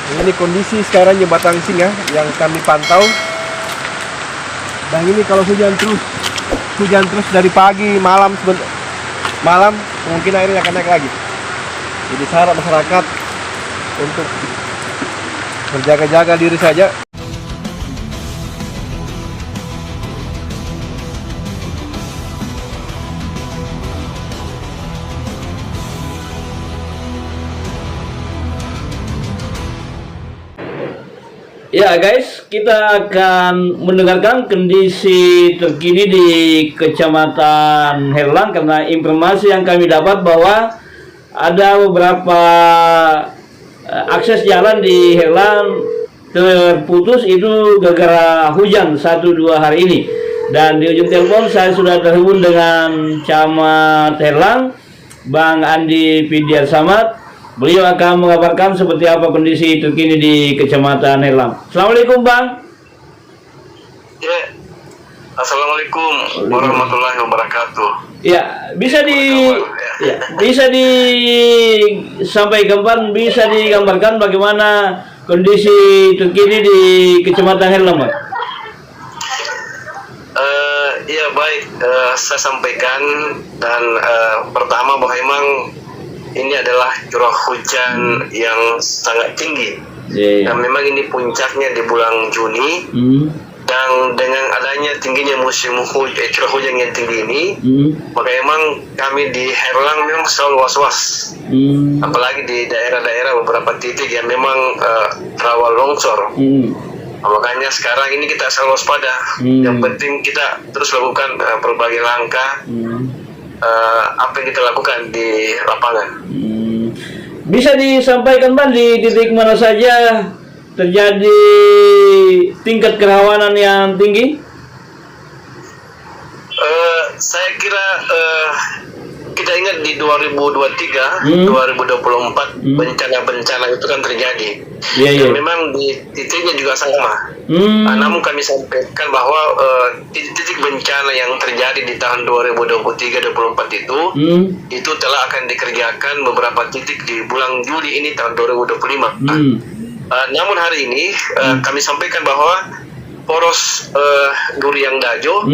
Ini kondisi sekarang jembatan Singa yang kami pantau. Dan ini kalau hujan terus dari pagi malam mungkin airnya akan naik lagi. Jadi syarat masyarakat untuk berjaga-jaga diri saja. Ya guys, kita akan mendengarkan kondisi terkini di Kecamatan Herlang karena informasi yang kami dapat bahwa ada beberapa akses jalan di Herlang terputus itu gara-gara hujan 1-2 hari ini. Dan di ujung telepon saya sudah terhubung dengan Camat Herlang, Bang Andi Pidiar Samad. Beliau akan mengabarkan seperti apa kondisi terkini di Kecamatan Herlang. Assalamualaikum, Bang. Ya, assalamualaikum warahmatullahi wabarakatuh. Ya, bisa disampaikan, Bang, bisa digambarkan bagaimana kondisi terkini di Kecamatan Herlang, Bang? Ya baik, saya sampaikan dan pertama bahwa memang ini adalah curah hujan yang sangat tinggi. Dan memang ini puncaknya di bulan Juni. Dan dengan adanya tingginya curah hujan yang tinggi ini, maka memang kami di Herlang memang selalu was-was. Apalagi di daerah-daerah beberapa titik yang memang rawan longsor. Makanya sekarang ini kita selalu waspada. Yang penting kita terus lakukan berbagai langkah. Apa yang kita lakukan di lapangan. Bisa disampaikan, Bang, di titik mana saja terjadi tingkat kerawanan yang tinggi? Saya kira kita ingat di 2023, 2024 bencana-bencana itu kan terjadi. Dan memang di titiknya juga sama. Namun kami sampaikan bahwa titik bencana yang terjadi di tahun 2023-2024 itu telah akan dikerjakan beberapa titik di bulan Juli ini tahun 2025. Namun hari ini kami sampaikan bahwa poros Duriang Dajo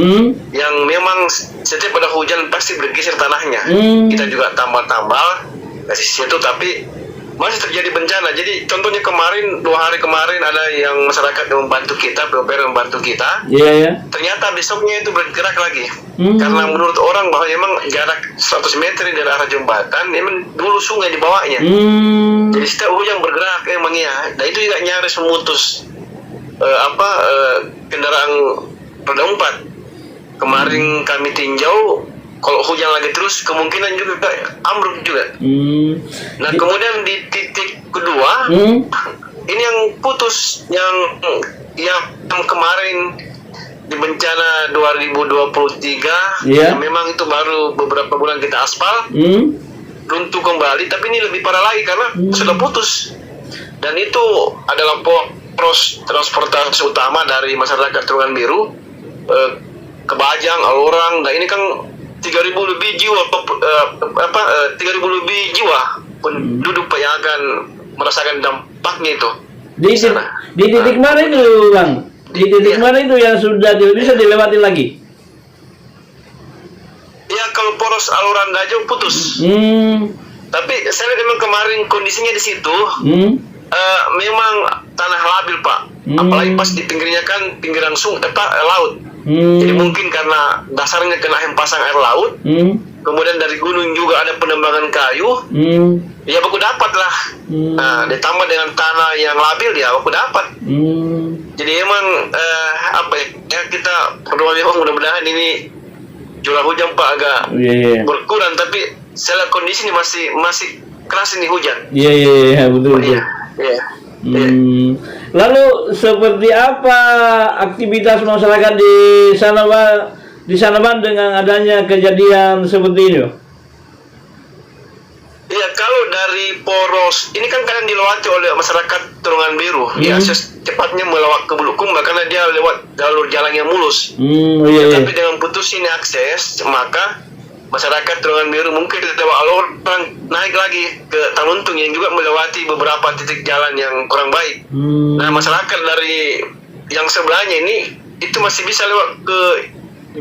yang memang setiap ada hujan pasti bergeser tanahnya. Kita juga tambal-tambal dari situ, tapi masih terjadi bencana. Jadi contohnya kemarin, 2 hari kemarin ada yang masyarakat yang membantu kita, PUPR membantu kita. Ternyata besoknya itu bergerak lagi. Karena menurut orang bahwa memang jarak 100 meter dari arah jembatan, memang dulu sungai di bawahnya. Jadi setiap hujan bergerak emang ya. Dan itu juga nyaris memutus kendaraan roda 4. Kemarin kami tinjau, kalau hujan lagi terus kemungkinan juga ambruk juga. Nah kemudian di titik kedua, ini yang putus yang kemarin di bencana 2023, yang memang itu baru beberapa bulan kita aspal, runtuh kembali, tapi ini lebih parah lagi karena sudah putus. Dan itu adalah poros transportasi utama dari masyarakat Tulungan Biru ke Bajang, Alorang. Nah ini kan 3.000 lebih jiwa, 3.000 lebih jiwa penduduk yang akan merasakan dampaknya itu. Di titik mana itu, Bang? Di titik mana itu yang sudah bisa dilewati lagi? Ya kalau poros Alorang Dajo putus. Tapi saya lihat memang kemarin kondisinya di situ. Memang tanah labil, Pak. Apalagi pas di pinggirnya kan pinggiran laut. Jadi mungkin karena dasarnya kena hempasan air laut, kemudian dari gunung juga ada penembangan kayu, ya baku dapat lah. Nah, ditambah dengan tanah yang labil, ya baku dapat. Jadi emang kita berdoa memang mudah-mudahan ini curah hujan, Pak, agak berkurang. Tapi saya lihat kondisi ini masih keras ini hujan. Betul. Lalu seperti apa aktivitas masyarakat di sana, Bang, dengan adanya kejadian seperti ini? Ya kalau dari poros ini kan kadang dilewati oleh masyarakat Tulungan Biru, ya secepatnya melawat ke Bulukumba karena dia lewat jalur jalan yang mulus. Tapi dengan putus ini akses, maka masyarakat Terowongan Biru mungkin lewat Alorang naik lagi ke Taluntung yang juga melewati beberapa titik jalan yang kurang baik. Nah, masyarakat dari yang sebelahnya ini itu masih bisa lewat ke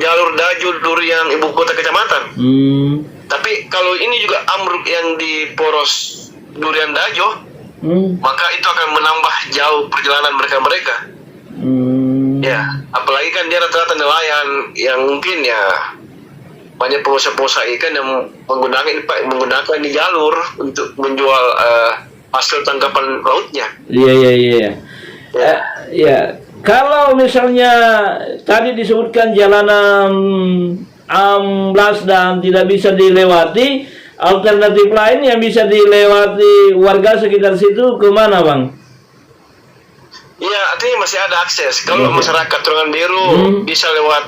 jalur Daju Durian ibu kota kecamatan. Tapi kalau ini juga ambruk yang di poros Durian Dajo, maka itu akan menambah jauh perjalanan mereka. Ya, apalagi kan dia rata-rata nelayan yang mungkin ya banyak pengusaha-pengusaha ikan yang menggunakan di jalur untuk menjual hasil tangkapan lautnya. Iya. Ya, kalau misalnya tadi disebutkan jalanan amblas dan tidak bisa dilewati, alternatif lain yang bisa dilewati warga sekitar situ kemana, Bang? Iya, artinya masih ada akses. Kalau masyarakat Terowongan Biru bisa lewat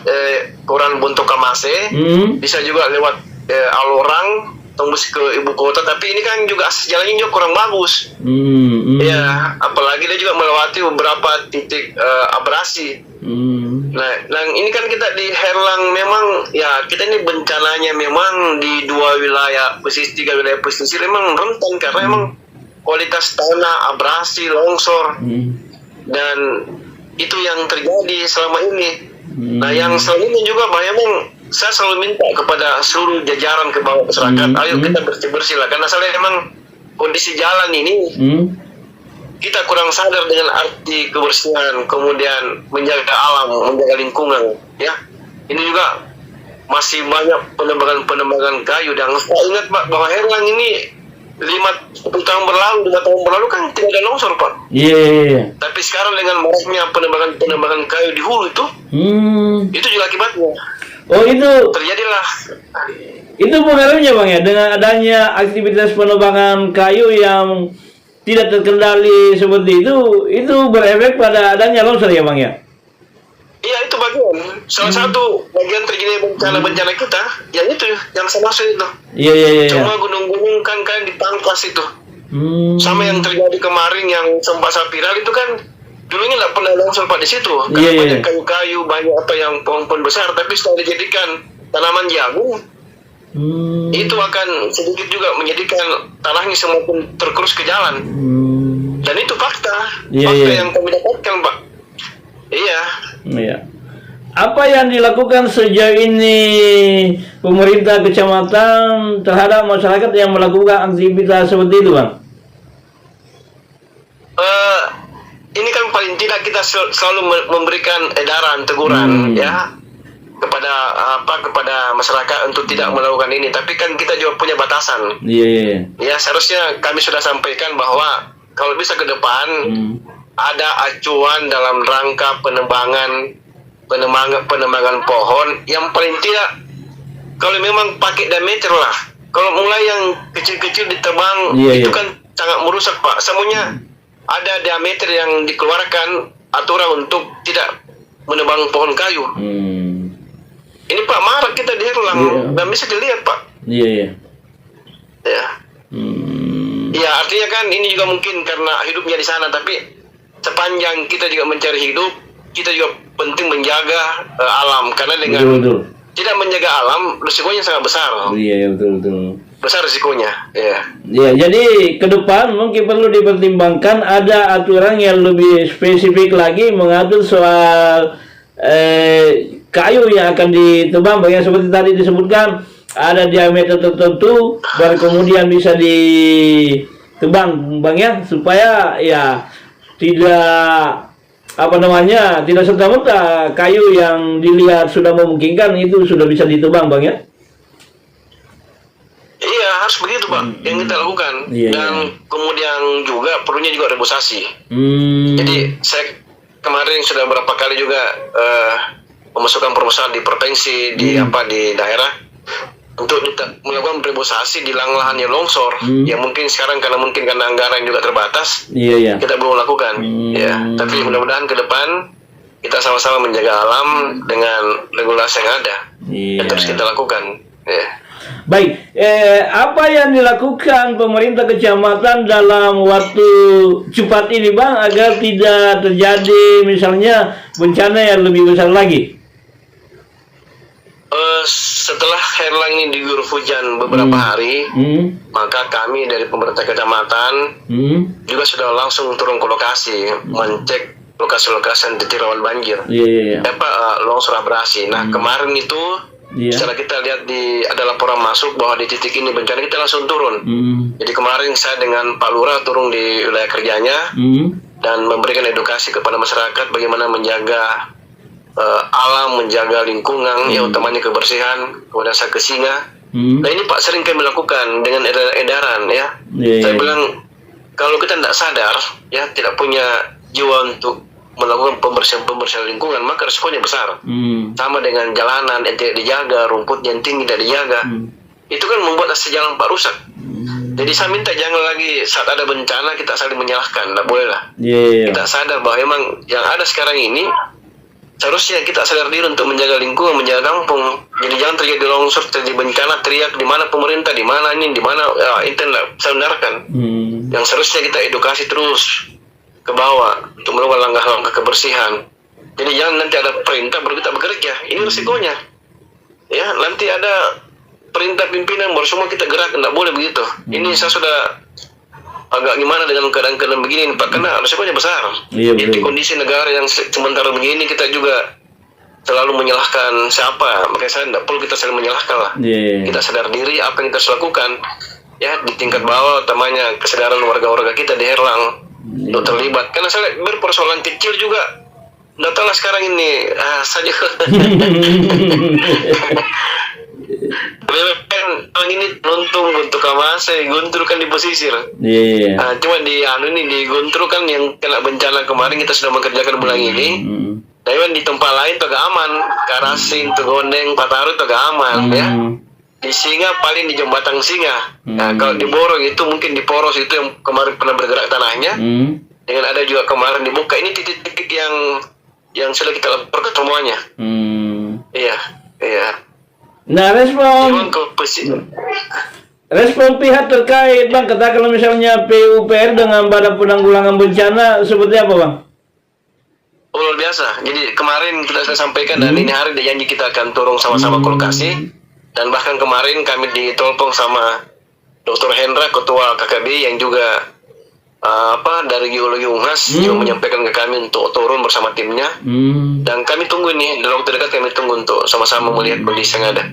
Koran Bonto Kamase, bisa juga lewat Alorang tembus ke ibu kota. Tapi ini kan juga akses jalannya juga kurang bagus. Ya, apalagi dia juga melewati beberapa titik abrasi. Nah, ini kan kita di Herlang memang ya kita ini bencananya memang di 2 wilayah pesisir, 3 wilayah pesisir memang rentan karena memang kualitas tanah abrasi, longsor. Dan itu yang terjadi selama ini. Nah, yang selanjutnya juga memang saya selalu minta kepada seluruh jajaran ke bawah masyarakat, ayo kita bersih-bersih lah. Karena saya memang kondisi jalan ini kita kurang sadar dengan arti kebersihan, kemudian menjaga alam, menjaga lingkungan. Ya, ini juga masih banyak penebangan kayu. Dan saya ingat Pak bahwa Herlang ini 5 tahun berlalu kan tidak ada longsor, Pak. Iya. Tapi sekarang dengan maraknya penebangan kayu di hulu itu juga akibatnya. Oh, itu Terjadilah. itu pengaruhnya, Bang, ya, dengan adanya aktivitas penebangan kayu yang tidak terkendali seperti itu berefek pada adanya longsor ya, Bang, ya? Iya, itu bagian. Salah satu bagian terjadi bencana kita, yang itu, yang sama itu. Iya. Cuma gunung-gunung kan dipangkas itu. Sama yang terjadi kemarin yang sempat viral itu kan dulunya nggak pernah longsor Pak di situ. Karena banyak kayu-kayu, banyak apa yang pohon-pohon besar, tapi setelah dijadikan tanaman jagung, itu akan sedikit juga menjadikan tanahnya semakin tergerus ke jalan. Dan itu fakta yang kami dapatkan, Pak. Iya. Apa yang dilakukan sejauh ini pemerintah kecamatan terhadap masyarakat yang melakukan aktivitas seperti itu, Bang? Ini kan paling tidak kita selalu memberikan edaran, teguran ya kepada masyarakat untuk tidak melakukan ini. Tapi kan kita juga punya batasan. Iya. Ya, seharusnya kami sudah sampaikan bahwa kalau bisa ke depan ada acuan dalam rangka penebangan pohon yang paling tidak kalau memang pakai diameter lah. Kalau mulai yang kecil-kecil ditebang itu kan sangat merusak, Pak. Semuanya ada diameter yang dikeluarkan aturan untuk tidak menebang pohon kayu. Ini Pak marak kita di Herlang dan bisa dilihat, Pak. Iya. Ya. Ya, artinya kan ini juga mungkin karena hidupnya di sana, tapi sepanjang kita juga mencari hidup, kita juga penting menjaga alam, karena dengan tidak menjaga alam risikonya sangat besar. Iya, betul. Besar risikonya. Ya, jadi ke depan mungkin perlu dipertimbangkan ada aturan yang lebih spesifik lagi mengatur soal kayu yang akan ditebang, bagian seperti tadi disebutkan ada diameter tertentu baru kemudian bisa ditebang, Bang, ya, supaya ya tidak tidak serta-merta kayu yang dilihat sudah memungkinkan itu sudah bisa ditebang, Bang, ya. Iya, harus begitu, Pak, yang kita lakukan. Dan kemudian juga perlunya juga reboisasi. Jadi saya kemarin sudah berapa kali juga memasukkan proposal di provinsi, di daerah untuk melakukan reboisasi di lahan yang longsor. Yang mungkin sekarang karena anggaran juga terbatas, kita belum lakukan. Tapi mudah-mudahan ke depan kita sama-sama menjaga alam dengan regulasi yang ada. Yang terus kita lakukan. Baik, apa yang dilakukan pemerintah kecamatan dalam waktu cepat ini, Bang, agar tidak terjadi misalnya bencana yang lebih besar lagi? Setelah Herlang ini diguyur hujan beberapa hari, maka kami dari pemerintah kecamatan juga sudah langsung turun ke lokasi, mengecek lokasi-lokasi yang titik rawan banjir, longsor abrasi. Nah kemarin itu setelah kita lihat ada laporan masuk bahwa di titik ini bencana, kita langsung turun. Jadi kemarin saya dengan Pak Lurah turun di wilayah kerjanya dan memberikan edukasi kepada masyarakat bagaimana menjaga alam, menjaga lingkungan, ya utamanya kebersihan, kemudian saya ke Singa. Nah ini Pak sering kami lakukan dengan edaran ya. Saya bilang kalau kita tidak sadar, ya tidak punya jiwa untuk melakukan pembersihan lingkungan, maka resikonya besar. Sama dengan jalanan yang tidak dijaga, rumput yang tinggi tidak dijaga, itu kan membuat akses jalan Pak rusak. Jadi saya minta jangan lagi saat ada bencana kita saling menyalahkan, tidak boleh lah. Kita sadar bahwa memang yang ada sekarang ini seharusnya kita sadar diri untuk menjaga lingkungan, menjaga kampung. Jadi jangan terjadi longsor, terjadi bencana, teriak di mana pemerintah, di mana ini, di mana internet sandarkan. Yang seharusnya kita edukasi terus ke bawah untuk melakukan langkah-langkah kebersihan. Jadi jangan nanti ada perintah baru kita bekerja. Ini resikonya. Ya, nanti ada perintah pimpinan baru semua kita gerak, tidak boleh begitu. Ini saya sudah agak gimana dengan keadaan begini Pak, karena resikonya besar. Jadi kondisi negara yang sementara begini kita juga selalu menyalahkan siapa, makanya saya tidak perlu kita saling menyalahkan lah. Kita sadar diri apa yang kita harus lakukan ya di tingkat bawah, utamanya kesadaran warga-warga kita di Herlang untuk terlibat. Karena saya lihat persoalan kecil juga datanglah sekarang ini saja. Memang ini Luntung, Guntur Kamase, Guntur kan di pesisir. Cuma di di Guntur kan yang kena bencana kemarin kita sudah mengerjakan bulan ini. Tapi di tempat lain tuh agak aman, Karasin, Gondeng, Pataru tuh agak aman ya. Di Singa paling di jembatan Singa. Nah, kalau di Borong itu mungkin di Poros itu yang kemarin pernah bergerak tanahnya. Dengan ada juga kemarin dibuka, ini titik-titik yang sudah kita laporkan semuanya. Iya. Nah, respon pihak terkait Bang, katakanlah misalnya PUPR dengan Badan Penanggulangan Bencana seperti apa Bang? Luar biasa. Jadi kemarin kita sudah sampaikan dan ini hari dia janji kita akan turun sama-sama ke lokasi. Dan bahkan kemarin kami ditelepon sama Dr. Hendra, Ketua KKB yang juga dari Geologi Unhas juga menyampaikan ke kami untuk turun bersama timnya. Dan kami tunggu ini dalam waktu dekat, kami tunggu untuk sama-sama melihat kondisi yang ada.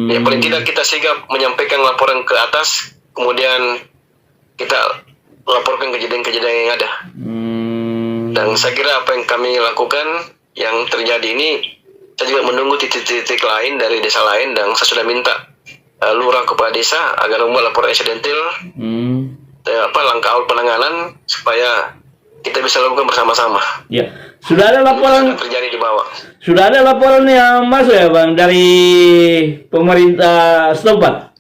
Ya paling tidak kita sigap menyampaikan laporan ke atas, kemudian kita laporkan kejadian-kejadian yang ada. Dan saya kira apa yang kami lakukan yang terjadi ini, saya juga menunggu titik-titik lain dari desa lain, dan saya sudah minta lurah kepada desa agar membuat laporan insidentil, langkah awal penanganan supaya kita bisa lakukan bersama-sama. Ya, sudah ada laporan terjadi di bawah. Sudah ada laporan yang masuk ya Bang dari pemerintah setempat.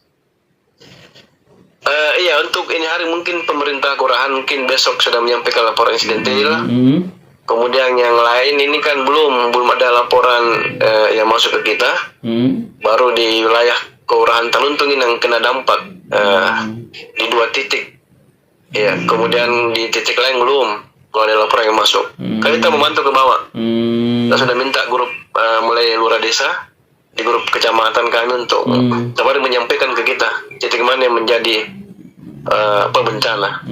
Iya, untuk ini hari mungkin pemerintah Kelurahan mungkin besok sudah menyampaikan laporan insidentil. Kemudian yang lain ini kan belum ada laporan yang masuk ke kita. Baru di wilayah Kelurahan Taluntung yang kena dampak di 2 titik. Ya, kemudian di titik lain belum ada laporan yang masuk. Kita memantau ke bawah. Kita sudah minta grup mulai lurah desa di grup kecamatan kami untuk kemarin menyampaikan ke kita titik mana yang menjadi bencana.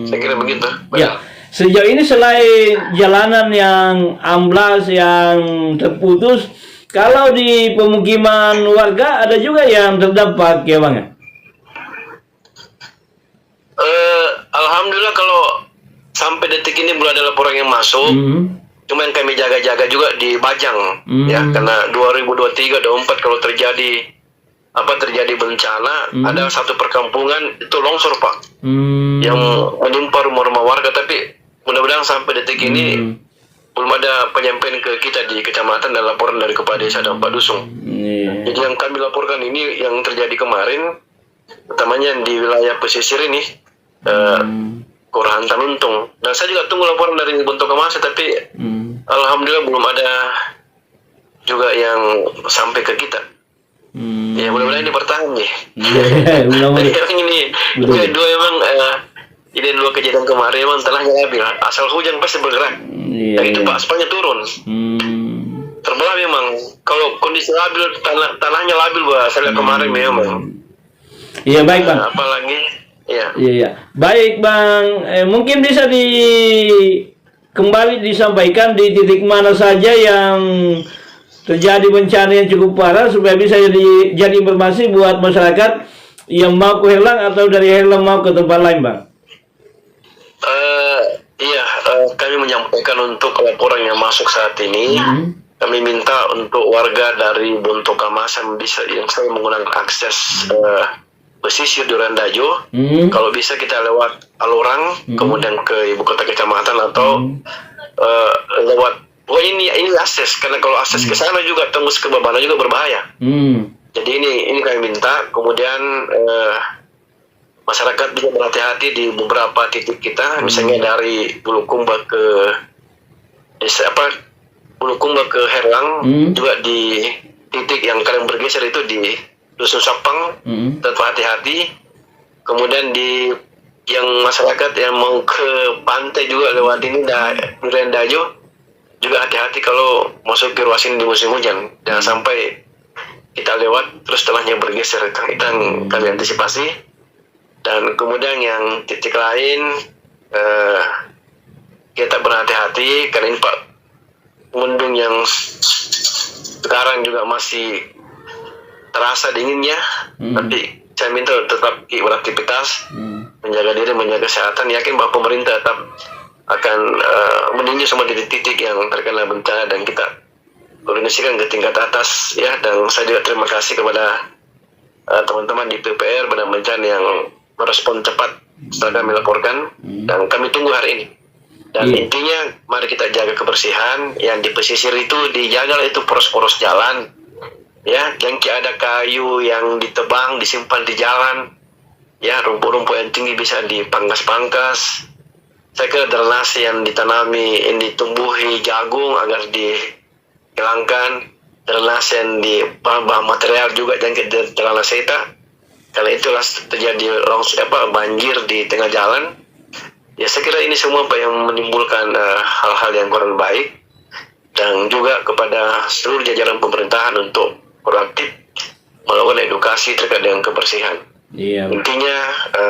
Saya kira begitu. Ya. Sejauh ini selain jalanan yang amblas, yang terputus, kalau di pemukiman warga ada juga yang terdampak ya Bang? Alhamdulillah kalau sampai detik ini belum ada laporan yang masuk. Cuma yang kami jaga-jaga juga di Bajang, ya, karena 2023-2024 kalau terjadi bencana, ada satu perkampungan itu longsor Pak, yang menimpa rumah-rumah warga. Tapi mudah-mudahan sampai detik ini belum ada penyampaian ke kita di kecamatan dan laporan dari kepala desa dan Pak Dusung. Jadi yang kami laporkan ini yang terjadi kemarin, utamanya di wilayah pesisir ini, Kelurahan Taluntung. Dan saya juga tunggu laporan dari Guntur Kamase, tapi alhamdulillah belum ada juga yang sampai ke kita. Ya mudah-mudahan ini bertahan ya. Ini dua emang ini 2 kejadian kemarin memang telah labil. Asal hujan pasti bergerak. Dan itu Pak aspalnya turun. Terbuka sebelah memang kalau kondisi labil, tanahnya labil, saya lihat kemarin memang. Iya, baik Bang. Apalagi ya. Iya. Baik Bang, mungkin bisa kembali disampaikan di titik mana saja yang terjadi bencana yang cukup parah supaya bisa jadi informasi buat masyarakat yang mau ke Herlang atau dari Herlang mau ke tempat lain, Bang. Iya, kami menyampaikan untuk laporan yang masuk saat ini. Kami minta untuk warga dari Bonto Kamasan bisa yang saya menggunakan akses pesisir di Randajo. Kalau bisa kita lewat Alorang, kemudian ke ibu kota kecamatan atau lewat. Oh ini akses, karena kalau akses ke sana juga tembus ke Babana juga berbahaya. Jadi ini kami minta. Kemudian masyarakat juga berhati-hati di beberapa titik kita, misalnya dari Bulukumba ke Bulukumba ke Herlang, juga di titik yang kalian bergeser itu di Dusun Sapang, tetap hati-hati. Kemudian di yang masyarakat yang mau ke pantai juga lewat ini di Randajo juga hati-hati kalau masuk ke ruas ini di musim hujan. Jangan sampai kita lewat terus setelahnya bergeser, kita kami antisipasi. Dan kemudian yang titik lain kita berhati-hati karena ini Pak mendung yang sekarang juga masih terasa dinginnya, tapi saya minta tetap beraktivitas, menjaga diri, menjaga kesehatan. Yakin bahwa pemerintah tetap akan meninjau semua titik-titik yang terkena bencana dan kita koordinasikan ke tingkat atas ya. Dan saya juga terima kasih kepada teman-teman di PPR pada bencana yang merespon cepat setelah kami laporkan, dan kami tunggu hari ini. Dan intinya mari kita jaga kebersihan. Yang di pesisir itu dijaga itu poros-poros jalan ya, jangan ada kayu yang ditebang disimpan di jalan ya, rumput-rumput yang tinggi bisa dipangkas-pangkas. Saya kira drenase yang ditanami, yang ditumbuhi jagung agar dihilangkan, drenase yang di bahan material juga jangan ke drenase itu, karena itulah terjadi banjir di tengah jalan. Ya saya kira ini semua Pak yang menimbulkan hal-hal yang kurang baik, dan juga kepada seluruh jajaran pemerintahan untuk proaktif melakukan edukasi terkait dengan kebersihan. Intinya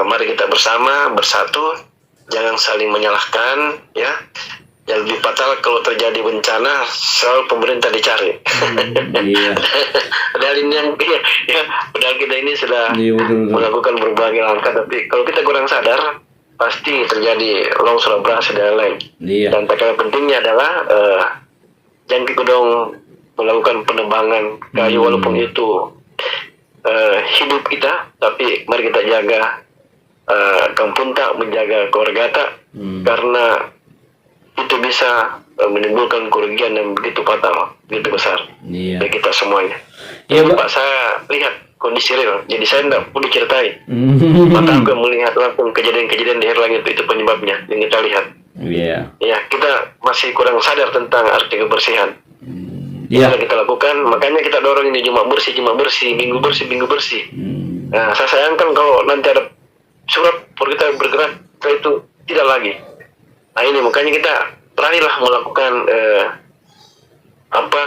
mari kita bersatu, jangan saling menyalahkan ya. Yang lebih fatal kalau terjadi bencana selalu pemerintah dicari. Padahal ini padahal kita ini sudah melakukan berbagai langkah, tapi kalau kita kurang sadar pasti terjadi longsor, abrasi dan lain. Dan perkara pentingnya adalah jangan kita dong melakukan penebangan kayu walaupun itu hidup kita, tapi mari kita jaga kampung tak, menjaga keluarga tak, karena itu bisa menimbulkan kerugian yang begitu fatal, begitu besar bagi kita semuanya. Pak, saya lihat kondisi real, jadi saya tidak perlu ceritain. Mata aku melihat langsung kejadian-kejadian di Herlang itu penyebabnya yang kita lihat. Ya, kita masih kurang sadar tentang arti kebersihan. Yang kita lakukan, makanya kita dorong ini Jumat bersih, minggu bersih. Nah, saya sayangkan kalau nanti ada surat kita bergerak itu tidak lagi. Nah ini makanya kita beranilah melakukan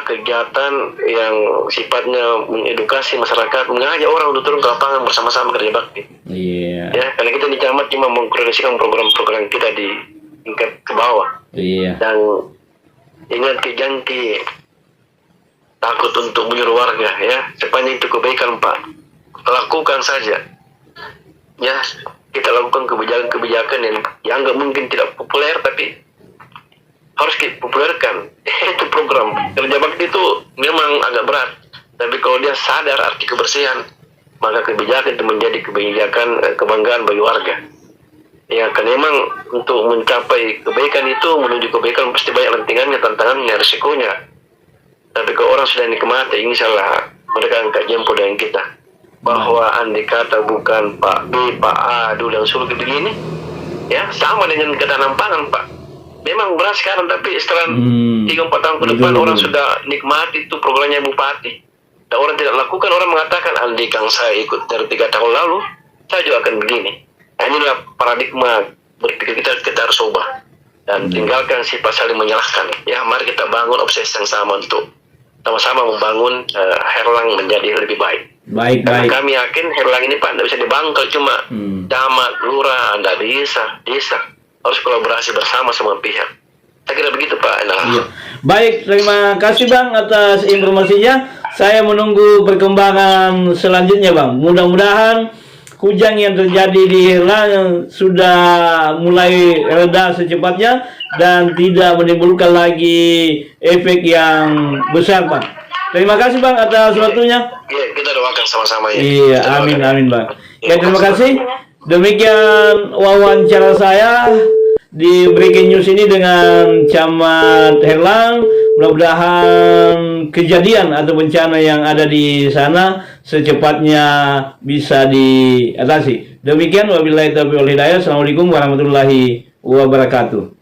kegiatan yang sifatnya mengedukasi masyarakat, mengajak orang untuk turun ke lapangan bersama-sama kerja bakti. Ya, karena kita di camat cuma mengkoordinasikan program-program kita di tingkat ke bawah. Dan ingat jangan takut untuk menyuruh warga ya, sepanjang itu kebaikan Pak, lakukan saja. Ya, kita lakukan kebijakan yang nggak mungkin tidak populer, tapi harus kita populerkan. Itu program kerja bakti itu memang agak berat, tapi kalau dia sadar arti kebersihan, maka kebijakan itu menjadi kebijakan kebanggaan bagi warga. Ya, kan memang untuk mencapai kebaikan itu, menuju kebaikan pasti banyak rantingannya, tantangannya, risikonya. Tapi kalau orang sudah nikmati, insya Allah mereka angkat jempol dengan kita. Bahwa andai kata bukan Pak B, Pak A, dulu yang suruh begini, ya sama dengan ketahanan pangan Pak. Memang berat sekarang, tapi setelah 3-4 tahun ke depan orang sudah nikmati itu programnya Bupati. Dan orang tidak lakukan, orang mengatakan andai kang saya ikut dari 3 tahun lalu, saya juga akan begini. Nah, inilah paradigma berpikir kita harus ubah dan tinggalkan sifat saling menyalahkan. Ya, mari kita bangun obsesi yang sama untuk sama-sama membangun Herlang menjadi lebih baik. Karena kami yakin Herlang ini Pak tidak bisa dibangkel cuma camat, lurah, anda desa harus kolaborasi bersama semua pihak. Saya kira begitu Pak. Iya. Baik, terima kasih Bang atas informasinya. Saya menunggu perkembangan selanjutnya Bang. Mudah-mudahan hujan yang terjadi di Herlang sudah mulai reda secepatnya dan tidak menimbulkan lagi efek yang besar Pak. Terima kasih Bang atas waktunya. Iya, kita doakan sama-sama ya. Iya, amin Bang. Ya, terima kasih. Demikian wawancara saya di Breaking News ini dengan Camat Herlang. Mudah-mudahan kejadian atau bencana yang ada di sana secepatnya bisa diatasi. Demikian wabillahi taufiq wal hidayah. Assalamualaikum warahmatullahi wabarakatuh.